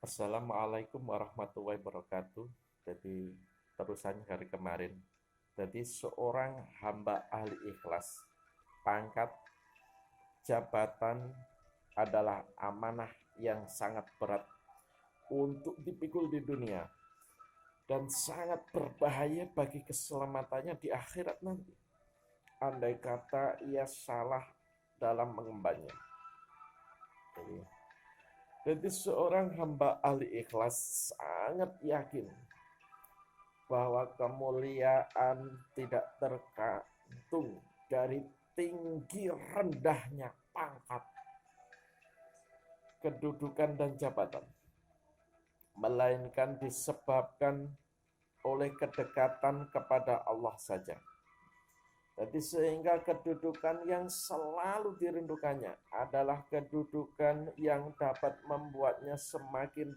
Assalamualaikum warahmatullahi wabarakatuh. Jadi terusannya hari kemarin. Jadi seorang hamba ahli ikhlas, pangkat jabatan adalah amanah yang sangat berat untuk dipikul di dunia dan sangat berbahaya bagi keselamatannya di akhirat nanti. Andai kata ia salah dalam mengembannya. Jadi seorang hamba ahli ikhlas sangat yakin bahwa kemuliaan tidak tergantung dari tinggi rendahnya pangkat, kedudukan dan jabatan, melainkan disebabkan oleh kedekatan kepada Allah saja. Jadi sehingga kedudukan yang selalu dirindukannya adalah kedudukan yang dapat membuatnya semakin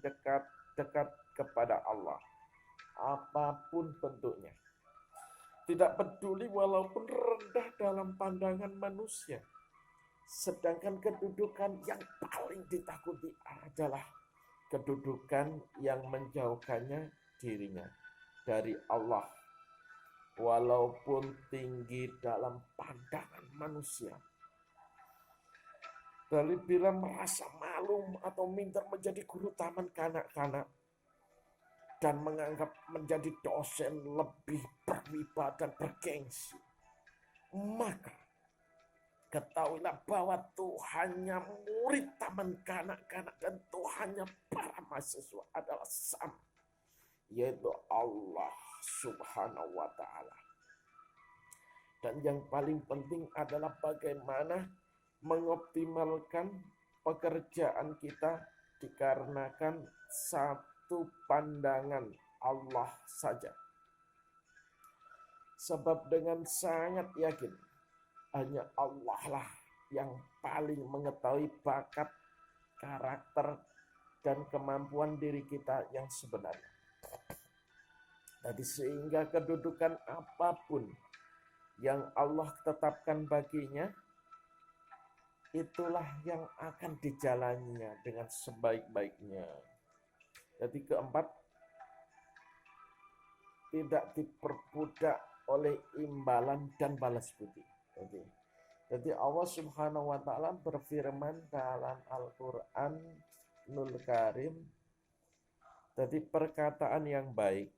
dekat kepada Allah, apapun bentuknya. Tidak peduli walaupun rendah dalam pandangan manusia. Sedangkan kedudukan yang paling ditakuti adalah kedudukan yang menjauhkannya dirinya dari Allah, walaupun tinggi dalam pandangan manusia. Dari bila merasa malu atau minder menjadi guru taman kanak-kanak dan menganggap menjadi dosen lebih berwibawa dan bergengsi, maka ketahuilah bahwa Tuhannya murid taman kanak-kanak dan Tuhannya para mahasiswa adalah sama, yaitu Allah Subhanahu wa ta'ala. Dan yang paling penting adalah bagaimana mengoptimalkan pekerjaan kita dikarenakan satu pandangan Allah saja. Sebab dengan sangat yakin hanya Allah lah yang paling mengetahui bakat, karakter, dan kemampuan diri kita yang sebenarnya. Jadi sehingga kedudukan apapun yang Allah tetapkan baginya, itulah yang akan dijalaninya dengan sebaik-baiknya. Jadi keempat, tidak diperbudak oleh imbalan dan balas budi. Jadi Allah Subhanahu wa ta'ala berfirman dalam Al-Qur'anul Karim, jadi perkataan yang baik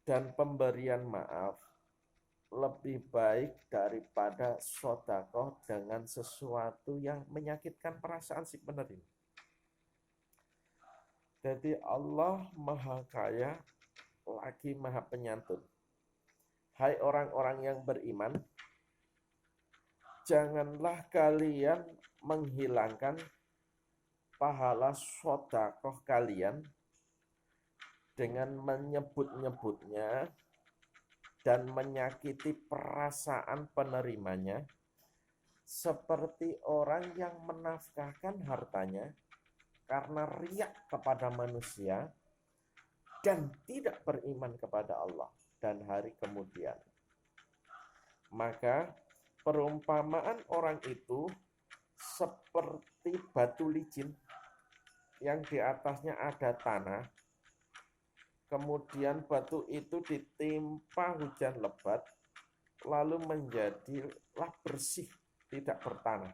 dan pemberian maaf lebih baik daripada sedekah dengan sesuatu yang menyakitkan perasaan si penerima. Jadi Allah Maha Kaya lagi Maha Penyantun. Hai orang-orang yang beriman, janganlah kalian menghilangkan pahala sedekah kalian dengan menyebut-nyebutnya dan menyakiti perasaan penerimanya, seperti orang yang menafkahkan hartanya karena riak kepada manusia dan tidak beriman kepada Allah dan hari kemudian. Maka perumpamaan orang itu seperti batu licin yang di atasnya ada tanah. Kemudian batu itu ditimpa hujan lebat, lalu menjadilah bersih, tidak bertanah.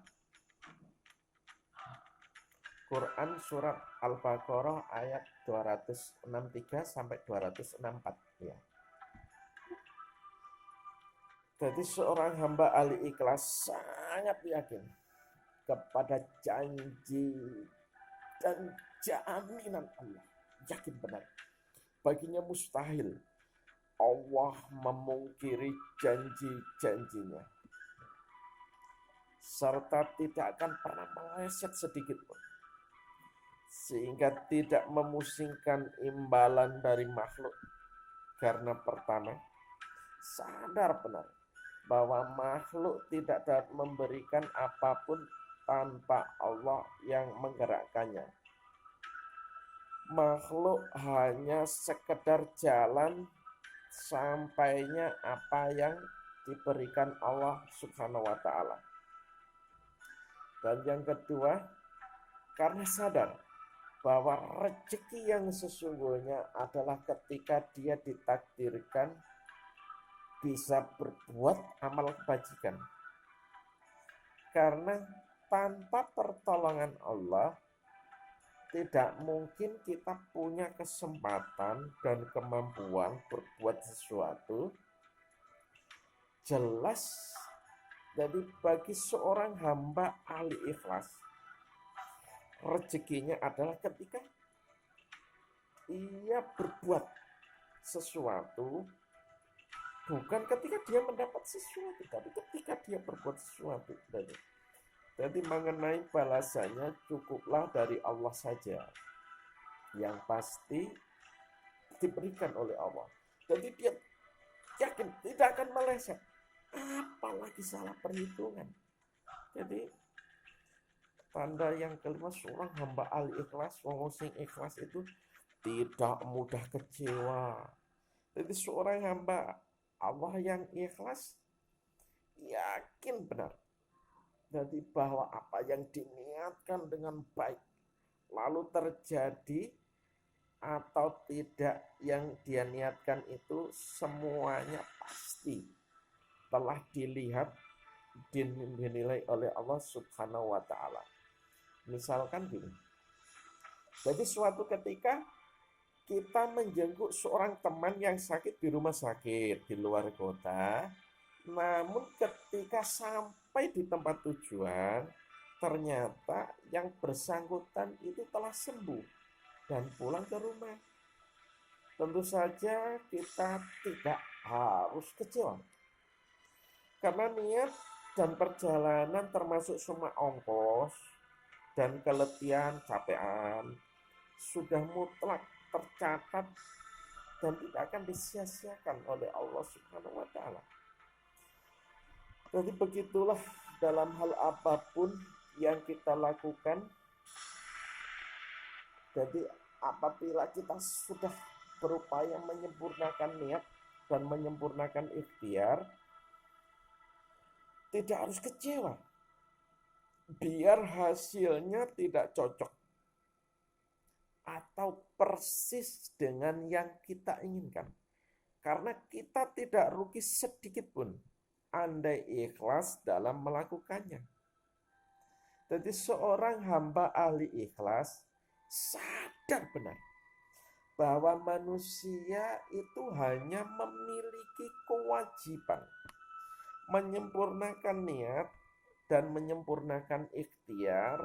Quran Surat Al-Baqarah ayat 263 sampai 264. Ya. Jadi seorang hamba ahli ikhlas sangat yakin kepada janji dan jaminan Allah. Yakin benar. Baginya mustahil Allah memungkiri janji-janjinya, serta tidak akan pernah meleset sedikit pun, sehingga tidak memusingkan imbalan dari makhluk. Karena pertama, sadar benar bahwa makhluk tidak dapat memberikan apapun tanpa Allah yang menggerakkannya. Makhluk hanya sekedar jalan sampainya apa yang diberikan Allah Subhanahu wa ta'ala. Dan yang kedua, karena sadar bahwa rezeki yang sesungguhnya adalah ketika dia ditakdirkan bisa berbuat amal kebajikan. Karena tanpa pertolongan Allah, tidak mungkin kita punya kesempatan dan kemampuan berbuat sesuatu. Jelas, jadi bagi seorang hamba ahli ikhlas, rezekinya adalah ketika ia berbuat sesuatu, bukan ketika dia mendapat sesuatu, tapi ketika dia berbuat sesuatu. Jadi mengenai balasannya cukuplah dari Allah saja, yang pasti diberikan oleh Allah. Jadi dia yakin tidak akan meleset, apalagi salah perhitungan. Jadi tanda yang kelima, seorang hamba al-ikhlas, wong sing ikhlas itu tidak mudah kecewa. Jadi seorang hamba Allah yang ikhlas yakin benar, jadi bahwa apa yang diniatkan dengan baik lalu terjadi atau tidak, yang dia niatkan itu semuanya pasti telah dilihat, dinilai oleh Allah Subhanahu wa Ta'ala. Misalkan gini, jadi suatu ketika kita menjenguk seorang teman yang sakit di rumah sakit di luar kota, namun ketika sampai di tempat tujuan, ternyata yang bersangkutan itu telah sembuh dan pulang ke rumah. Tentu saja kita tidak harus kecewa, karena niat dan perjalanan termasuk semua ongkos dan keletihan, capean sudah mutlak tercatat dan tidak akan disia-siakan oleh Allah Subhanahu wa Ta'ala. Jadi begitulah dalam hal apapun yang kita lakukan. Jadi apabila kita sudah berupaya menyempurnakan niat dan menyempurnakan ikhtiar, tidak harus kecewa biar hasilnya tidak cocok atau persis dengan yang kita inginkan. Karena kita tidak rugi sedikit pun andai ikhlas dalam melakukannya. Jadi seorang hamba ahli ikhlas sadar benar bahwa manusia itu hanya memiliki kewajiban menyempurnakan niat dan menyempurnakan ikhtiar,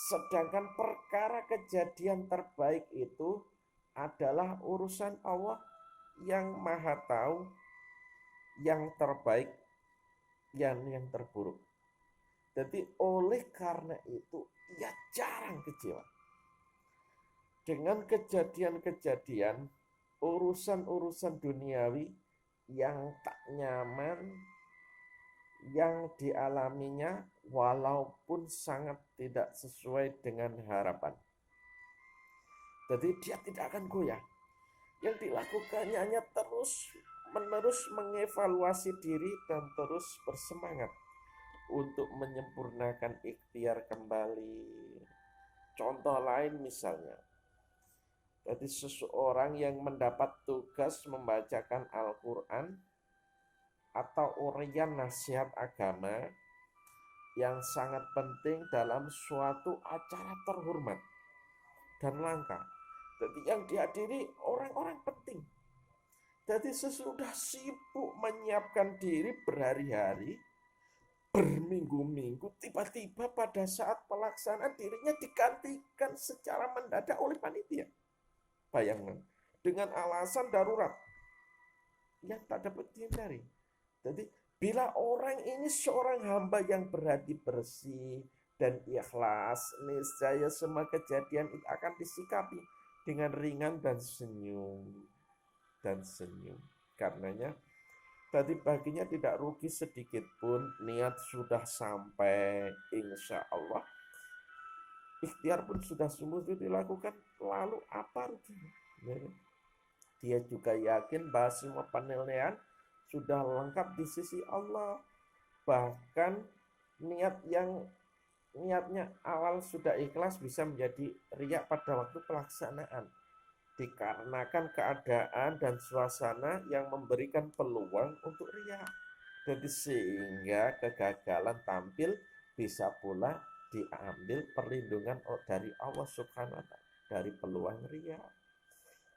sedangkan perkara kejadian terbaik itu adalah urusan Allah yang Maha Tahu yang terbaik dan yang terburuk. Jadi oleh karena itu ia jarang kecewa dengan kejadian-kejadian urusan-urusan duniawi yang tak nyaman yang dialaminya, walaupun sangat tidak sesuai dengan harapan. Jadi dia tidak akan goyah. Yang dilakukannya hanya terus-menerus mengevaluasi diri dan terus bersemangat untuk menyempurnakan ikhtiar kembali. Contoh lain misalnya, jadi seseorang yang mendapat tugas membacakan Al-Quran atau uraian nasihat agama yang sangat penting dalam suatu acara terhormat dan langka. Jadi yang dihadiri orang-orang penting. Jadi sesudah sibuk menyiapkan diri berhari-hari, berminggu-minggu, tiba-tiba pada saat pelaksanaan dirinya digantikan secara mendadak oleh panitia. Bayangkan, dengan alasan darurat yang tak dapat dihindari. Jadi bila orang ini seorang hamba yang berhati bersih dan ikhlas, niscaya semua kejadian itu akan disikapi dengan ringan dan senyum. Karenanya tadi baginya tidak rugi sedikit pun, niat sudah sampai, insya Allah ikhtiar pun sudah sungguh dilakukan, lalu apa ruginya? Dia juga yakin bahwa semua penilaian sudah lengkap di sisi Allah. Bahkan niat yang niatnya awal sudah ikhlas bisa menjadi riya pada waktu pelaksanaan. Dikarenakan keadaan dan suasana yang memberikan peluang untuk riya. Jadi sehingga kegagalan tampil bisa pula diambil perlindungan dari Allah Subhanahu wa Ta'ala dari peluang riya.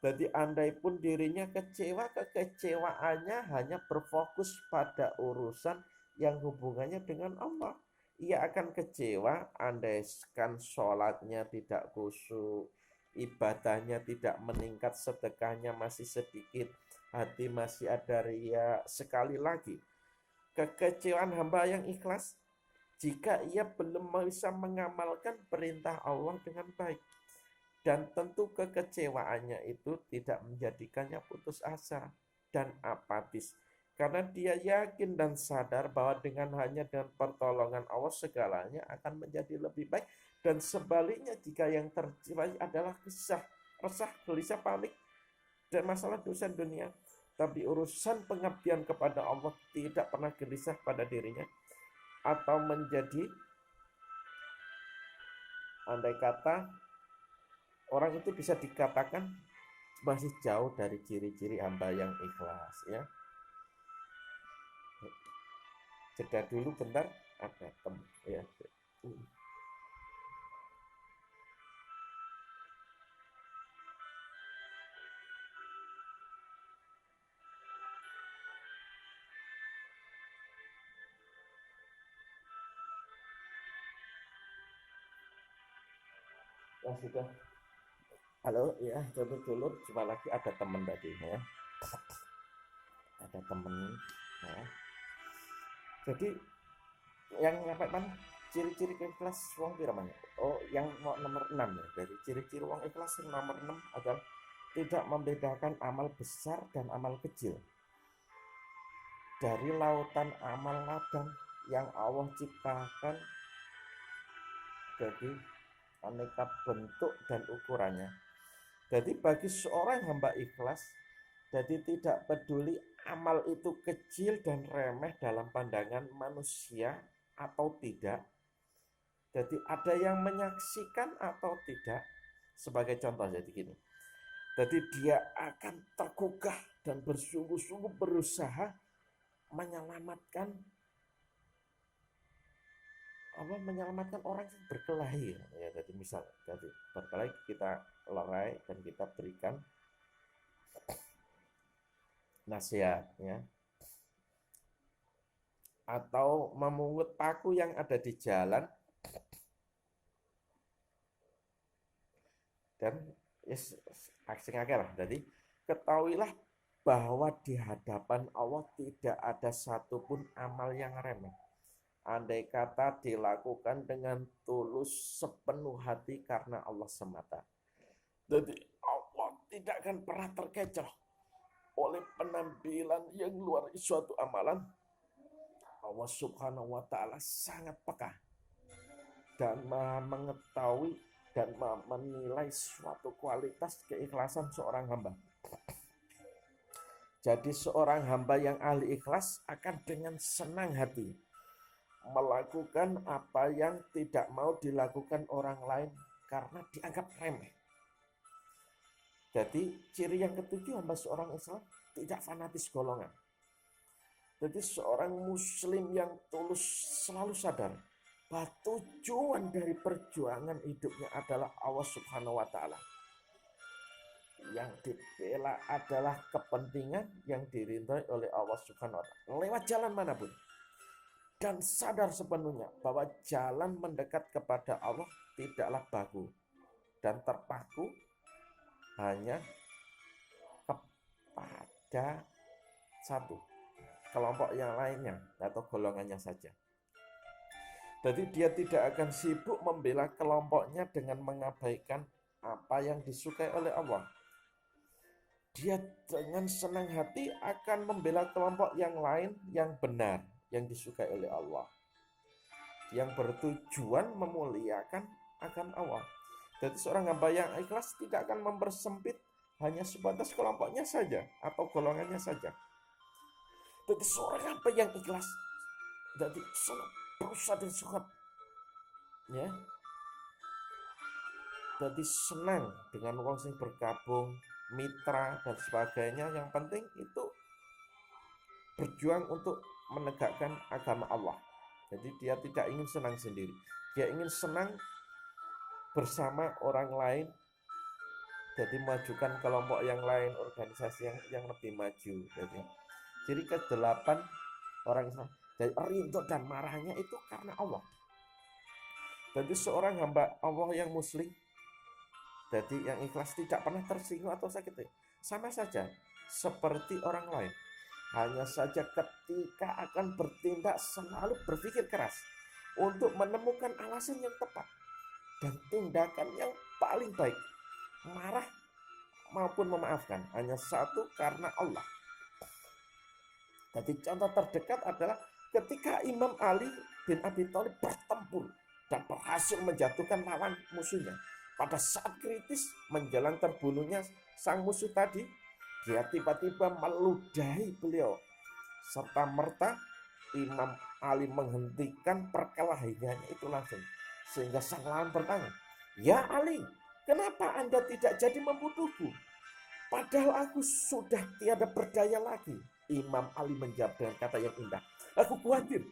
Jadi andai pun dirinya kecewa, kekecewaannya hanya berfokus pada urusan yang hubungannya dengan Allah. Ia akan kecewa andaikan sholatnya tidak khusyuk, ibadahnya tidak meningkat, sedekahnya masih sedikit, hati masih ada ria. Sekali lagi, kekecewaan hamba yang ikhlas jika ia belum bisa mengamalkan perintah Allah dengan baik. Dan tentu kekecewaannya itu tidak menjadikannya putus asa dan apatis. Karena dia yakin dan sadar bahwa hanya dengan pertolongan Allah segalanya akan menjadi lebih baik. Dan sebaliknya jika yang terjadi adalah resah, gelisah, panik, dan masalah dosa dunia. Tapi urusan pengabdian kepada Allah tidak pernah gelisah pada dirinya. Atau menjadi, andai kata, orang itu bisa dikatakan masih jauh dari ciri-ciri hamba yang ikhlas, ya. Jeda dulu bentar, ada ya. Ya sudah. Halo, ya, dulur-dulur, cuma lagi ada teman tadi, ya. Ada teman, ya. Jadi yang apa ciri-ciri ikhlas wong piramanya. Oh, yang nomor 6 ya. Dari ciri-ciri wong ikhlas yang nomor 6 adalah tidak membedakan amal besar dan amal kecil. Dari lautan amal ladang yang Allah ciptakan, jadi aneka bentuk dan ukurannya. Jadi bagi seorang hamba ikhlas, jadi tidak peduli amal itu kecil dan remeh dalam pandangan manusia atau tidak. Jadi ada yang menyaksikan atau tidak. Sebagai contoh jadi gini. Jadi dia akan tergugah dan bersungguh-sungguh berusaha menyelamatkan orang yang berkelahi, ya. Jadi misal jadi berkelahi kita lerai dan kita berikan nasihat, ya. Atau memungut paku yang ada di jalan dan aksi lah. Jadi ketahuilah bahwa di hadapan Allah tidak ada satupun amal yang remeh. Andai kata dilakukan dengan tulus sepenuh hati karena Allah semata. Jadi Allah tidak akan pernah terkecoh oleh penampilan yang luar suatu amalan. Allah Subhanahu wa Ta'ala sangat peka dan mengetahui dan menilai suatu kualitas keikhlasan seorang hamba. Jadi seorang hamba yang ahli ikhlas akan dengan senang hati melakukan apa yang tidak mau dilakukan orang lain karena dianggap remeh. Jadi ciri yang ketujuh hamba seorang Islam tidak fanatis golongan. Jadi seorang muslim yang tulus selalu sadar bahwa tujuan dari perjuangan hidupnya adalah Allah Subhanahu wa Ta'ala. Yang dibela adalah kepentingan yang diridhoi oleh Allah Subhanahu wa Ta'ala lewat jalan manapun. Dan sadar sepenuhnya bahwa jalan mendekat kepada Allah tidaklah baku dan terpaku hanya kepada satu kelompok yang lainnya atau golongannya saja. Jadi dia tidak akan sibuk membela kelompoknya dengan mengabaikan apa yang disukai oleh Allah. Dia dengan senang hati akan membela kelompok yang lain yang benar, yang disukai oleh Allah, yang bertujuan memuliakan akan Allah. Jadi seorang hamba yang ikhlas tidak akan mempersempit hanya sebatas kelompoknya saja atau golongannya saja. Jadi seorang hamba yang ikhlas, jadi sangat berusaha dan sangat ya. Jadi senang dengan wong sing bergabung, mitra dan sebagainya. Yang penting itu berjuang untuk menegakkan agama Allah. Jadi dia tidak ingin senang sendiri. Dia ingin senang bersama orang lain. Jadi majukan kelompok yang lain, organisasi yang lebih maju. Jadi ke-8 orang Islam. Jadi rindu dan marahnya itu karena Allah. Jadi seorang hamba Allah yang muslim, jadi yang ikhlas tidak pernah tersinggung atau sakit. Sama saja seperti orang lain. Hanya saja ketika akan bertindak selalu berpikir keras untuk menemukan alasan yang tepat dan tindakan yang paling baik. Marah maupun memaafkan hanya satu karena Allah. Jadi contoh terdekat adalah ketika Imam Ali bin Abi Thalib bertempur dan berhasil menjatuhkan lawan musuhnya. Pada saat kritis menjelang terbunuhnya sang musuh tadi, dia tiba-tiba meludahi beliau. Serta merta Imam Ali menghentikan perkelahiannya itu langsung. Sehingga sang lawan bertanya, "Ya Ali, kenapa Anda tidak jadi membunuhku? Padahal aku sudah tiada berdaya lagi." Imam Ali menjawab dengan kata yang indah, "Aku khawatir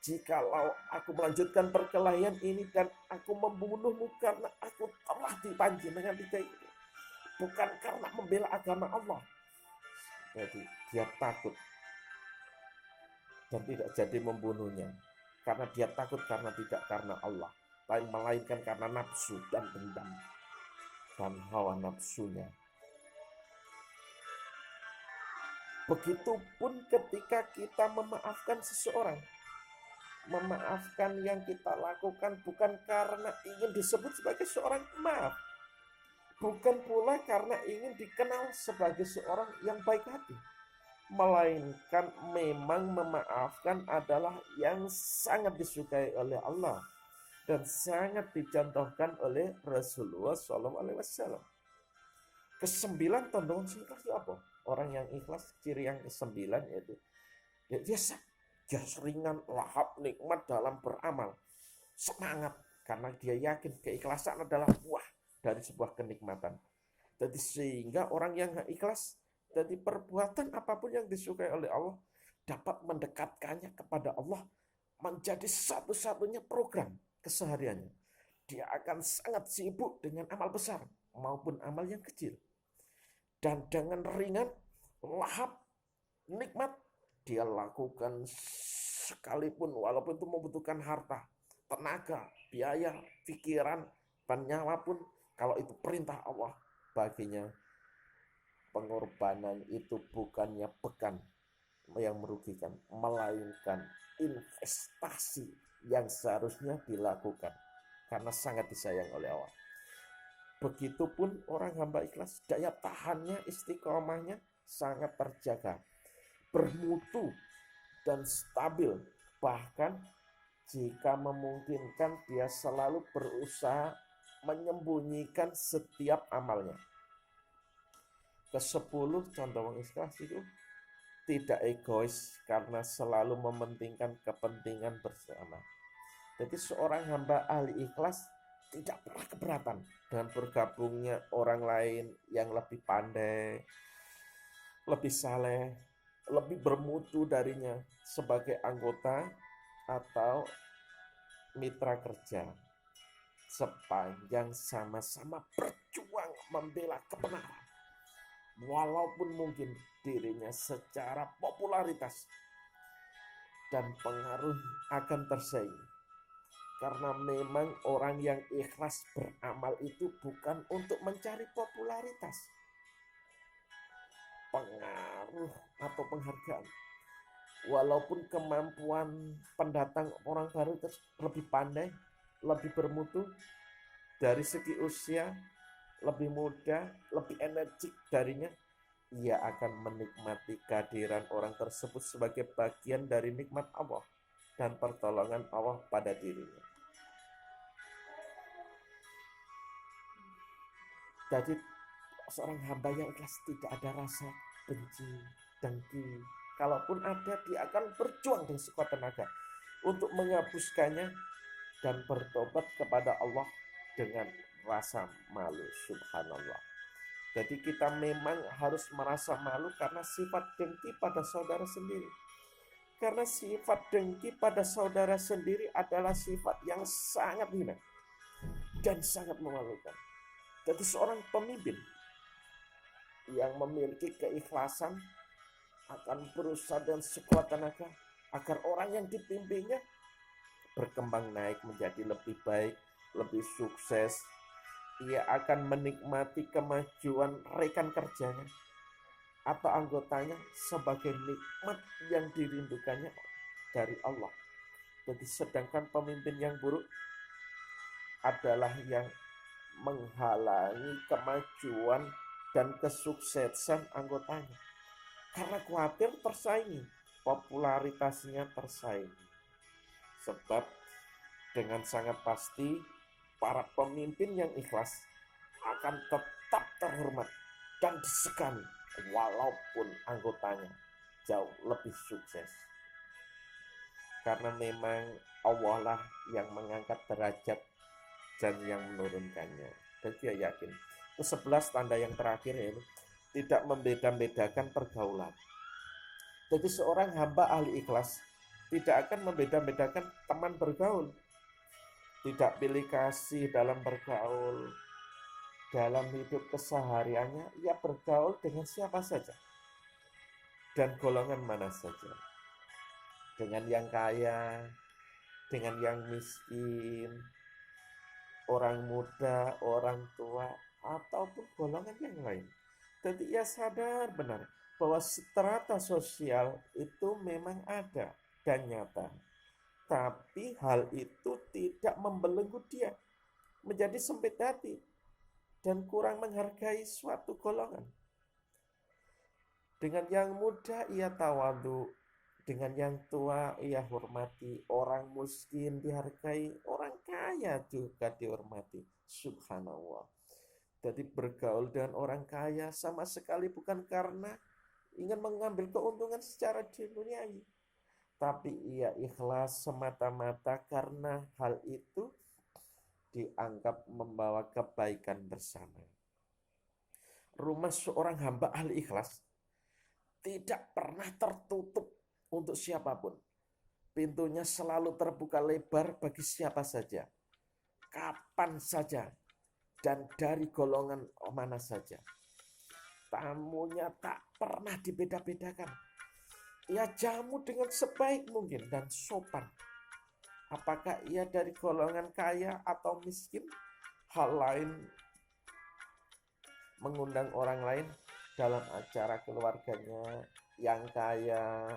jikalau aku melanjutkan perkelahian ini dan aku membunuhmu karena aku telah dipanji dengan lidah itu, bukan karena membela agama Allah." Jadi dia takut dan tidak jadi membunuhnya karena dia takut, karena tidak karena Allah, tapi melainkan karena nafsu dan dendam dan hawa nafsunya. Begitupun ketika kita memaafkan seseorang. Memaafkan yang kita lakukan bukan karena ingin disebut sebagai seorang pemaaf, bukan pula karena ingin dikenal sebagai seorang yang baik hati, melainkan memang memaafkan adalah yang sangat disukai oleh Allah dan sangat dicontohkan oleh Rasulullah SAW. Ke-9 tandungan ikhlas itu apa? Orang yang ikhlas, ciri yang ke-9 yaitu dia seringan lahap nikmat dalam beramal. Semangat karena dia yakin keikhlasan adalah buah dari sebuah kenikmatan. Jadi sehingga orang yang ikhlas, jadi perbuatan apapun yang disukai oleh Allah dapat mendekatkannya kepada Allah menjadi satu-satunya program kesehariannya. Dia akan sangat sibuk dengan amal besar maupun amal yang kecil. Dan dengan ringan, lahap, nikmat, dia lakukan sekalipun walaupun itu membutuhkan harta, tenaga, biaya, pikiran, dan nyawa pun, kalau itu perintah Allah baginya, pengorbanan itu bukannya beban yang merugikan, melainkan investasi yang seharusnya dilakukan karena sangat disayang oleh Allah. Begitupun orang hamba ikhlas, daya tahannya, istiqomahnya sangat terjaga, bermutu dan stabil. Bahkan jika memungkinkan, dia selalu berusaha menyembunyikan setiap amalnya. Ke-10 contoh orang ikhlas itu tidak egois karena selalu mementingkan kepentingan bersama. Jadi seorang hamba ahli ikhlas tidak pernah keberatan dengan bergabungnya orang lain yang lebih pandai, lebih saleh, lebih bermutu darinya sebagai anggota atau mitra kerja, sepanjang sama-sama berjuang membela kebenaran. Walaupun mungkin dirinya secara popularitas dan pengaruh akan tersaing. Karena memang orang yang ikhlas beramal itu bukan untuk mencari popularitas, pengaruh atau penghargaan. Walaupun kemampuan pendatang orang baru lebih pandai, lebih bermutu dari segi usia, lebih muda, lebih energik darinya, ia akan menikmati kehadiran orang tersebut sebagai bagian dari nikmat Allah dan pertolongan Allah pada dirinya. Jadi seorang hamba yang ikhlas tidak ada rasa benci, dengki. Kalaupun ada, dia akan berjuang dengan sekuat tenaga untuk menghapuskannya dan bertobat kepada Allah dengan rasa malu. Subhanallah. Jadi kita memang harus merasa malu karena sifat dengki pada saudara sendiri. Karena sifat dengki pada saudara sendiri adalah sifat yang sangat hina dan sangat memalukan. Jadi seorang pemimpin yang memiliki keikhlasan akan berusaha dan sekuat tenaga agar orang yang dipimpinnya berkembang naik menjadi lebih baik, lebih sukses. Ia akan menikmati kemajuan rekan kerjanya atau anggotanya sebagai nikmat yang dirindukannya dari Allah. Jadi sedangkan pemimpin yang buruk adalah yang menghalangi kemajuan dan kesuksesan anggotanya. Karena khawatir tersaingi, popularitasnya tersaingi. Sebab dengan sangat pasti para pemimpin yang ikhlas akan tetap terhormat dan disegani walaupun anggotanya jauh lebih sukses. Karena memang Allah lah yang mengangkat derajat dan yang menurunkannya. Dan dia yakin. Itu 11 tanda yang terakhir yaitu tidak membeda-bedakan pergaulan. Jadi seorang hamba ahli ikhlas tidak akan membeda-bedakan teman bergaul. Tidak pilih kasih dalam bergaul. Dalam hidup kesehariannya, ia bergaul dengan siapa saja. Dan golongan mana saja. Dengan yang kaya, dengan yang miskin, orang muda, orang tua, ataupun golongan yang lain. Jadi ia sadar benar bahwa strata sosial itu memang ada dan nyata. Tapi hal itu tidak membelenggu dia menjadi sempit hati dan kurang menghargai suatu golongan. Dengan yang muda ia tawadhu, dengan yang tua ia hormati, orang miskin dihargai, orang kaya juga dihormati. Subhanallah. Jadi bergaul dengan orang kaya sama sekali bukan karena ingin mengambil keuntungan secara duniawi, tapi ia ikhlas semata-mata karena hal itu dianggap membawa kebaikan bersama. Rumah seorang hamba ahli ikhlas tidak pernah tertutup untuk siapapun. Pintunya selalu terbuka lebar bagi siapa saja, kapan saja, dan dari golongan mana saja. Tamunya tak pernah dibeda-bedakan. Ia jamu dengan sebaik mungkin dan sopan. Apakah ia dari golongan kaya atau miskin? Hal lain mengundang orang lain dalam acara keluarganya yang kaya